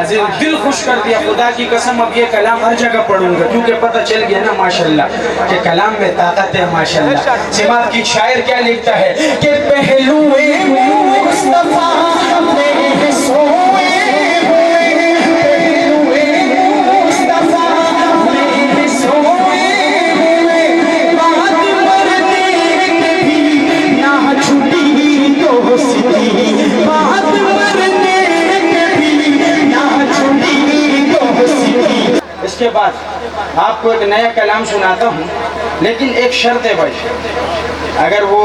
عزیز دل خوش کر دیا. خدا کی قسم اب یہ کلام ہر جگہ پڑھوں گا کیونکہ پتہ چل گیا نا ماشاءاللہ کہ کلام میں طاقت ہے ماشاءاللہ. سماعت کی شاعر کیا لکھتا ہے کہ پہلو مصطفیٰ میں سوئے کے بعد آپ کو ایک نیا کلام سناتا ہوں لیکن ایک شرط ہے بھائی. اگر وہ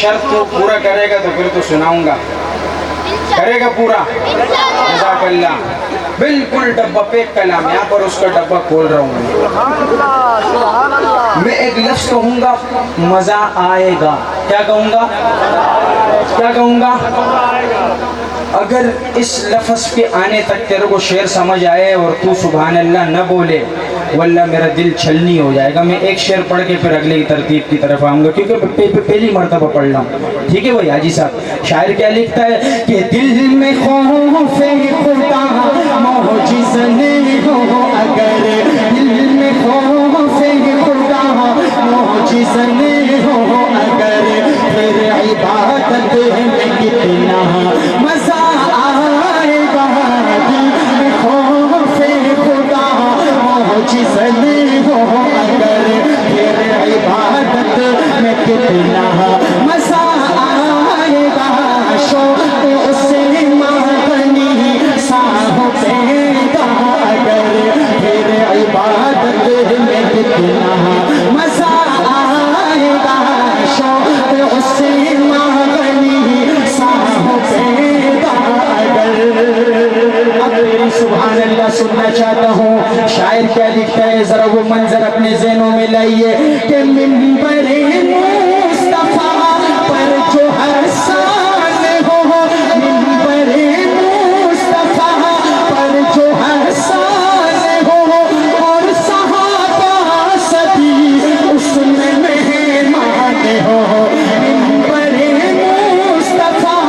شرط تو پورا کرے گا تو پھر تو سناؤں گا. کرے گا پورا؟ جزاک اللہ. بالکل ڈبہ پیک کلام. یہاں پر اس کا ڈبہ کھول رہا ہوں. میں ایک لفظ کہوں گا مزہ آئے گا. کیا کہوں گا؟ کیا کہوں گا؟ اگر اس لفظ کے آنے تک تیرے کو شعر سمجھ آئے اور تو سبحان اللہ نہ بولے واللہ میرا دل چھلنی ہو جائے گا. میں ایک شعر پڑھ کے پھر اگلے ترتیب کی طرف آؤں گا کیونکہ پہلی مرتبہ پڑھ رہا ہوں. ٹھیک ہے بھائی حاجی صاحب. شاعر کیا لکھتا ہے کہ دل میں خوف خدا معجز نہیں ہو. اگر دل میں خوف خدا معجز نہیں ہو اگر پھر عبادت میں کتنا مزہ آئے گا. دل میں خوف خدا معجز نہیں ہو اگر پھر عبادت میں کتنا مزہ آئے گا. شوق اس سے مغنی ساہ پیدا اگر پھر عبادت میں کتنا مزہ آئے گا. شوق اس سے مغنی ساہ پیدا اگر. اب سبحان اللہ سننا چاہتا ہوں. شاعر کیا لکھتا ہے ذرا وہ منظر اپنے ذہنوں میں لائیے کہ منبر مصطفیٰ پر جو ہر سال ہو. منبر مصطفیٰ پر جو ہر سال ہو اور صحابہ سبھی اس میں مہمان ہو. منبر مصطفیٰ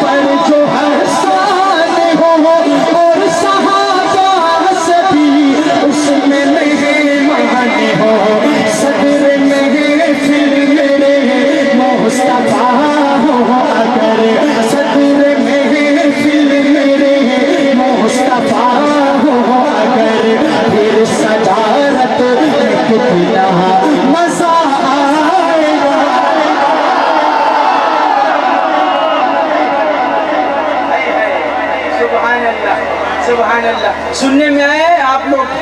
پر جو ہر سال ہو اور صحابہ سبھی اس میں مہمان ہو. صدر محفل میرے مصطفیٰ ہو اگر صدر محفل میرے مصطفیٰ ہو اگر پھر صدارت میں کتنا مزہ آئے گا. سبحان اللہ سبحان اللہ. سننے میں آئے آپ لوگ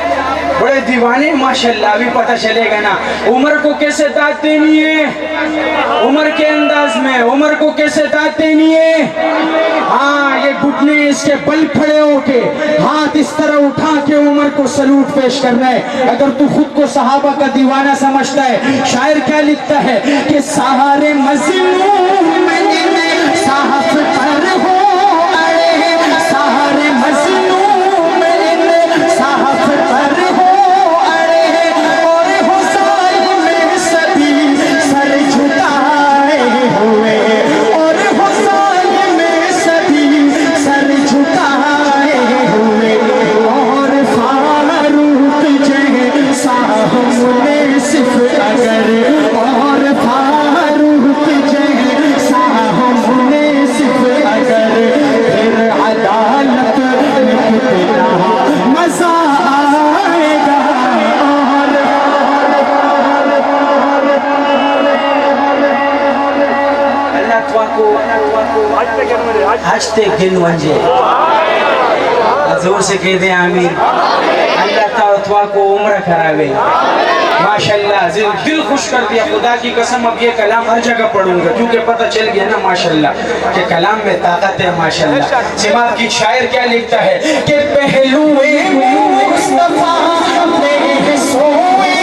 بڑے دیوانے ماشاءاللہ. ابھی پتہ چلے گا نا عمر کو کیسے داد دینی ہے. عمر کے انداز میں عمر کو کیسے داد دینی ہے. ہاں یہ گھٹنے اس کے بل کھڑے ہو کے ہاتھ اس طرح اٹھا کے عمر کو سلوٹ پیش کرنا ہے. اگر تو خود کو صحابہ کا دیوانہ سمجھتا ہے. شاعر کیا لکھتا ہے کہ سہارے مظلوم میں صحف پر ہو اڑے. سہارے مظلوم میں صحف پر ہو اڑے اور ہو ظالم سبھی سر جھکائے ہوئے اور ہو ظالم سبھی سر جھکائے ہوئے اور فاروق جیسا منصف اگر اور فاروق جیسا منصف اگر پھر عدالت میں کتنا مزہ آئے گا. اللہ کو حج تے گن ونجے زور سے کہہ دیں آمین. اللہ تعالیٰ کو عمرہ کراوے ماشاءاللہ. دل خوش کر دیا. خدا کی قسم اب یہ کلام ہر جگہ پڑھوں گا کیونکہ پتہ چل گیا نا ماشاءاللہ کہ کلام میں طاقت ہے ماشاءاللہ. سماعت کی شاعر کیا لکھتا ہے کہ پہلو مصطفیٰ میں سوئے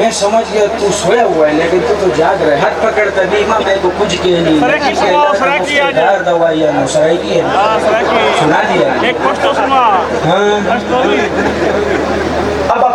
میں سمجھ گیا تو سویا ہوا ہے لیکن تو جاگ رہا ہے. ہاتھ پکڑ تبھی ماں میں کو کچھ کہے نہیں. دوائی ہے سرائی کی ہے سنا دیا. ایک کچھ تو سنا. ہاں اب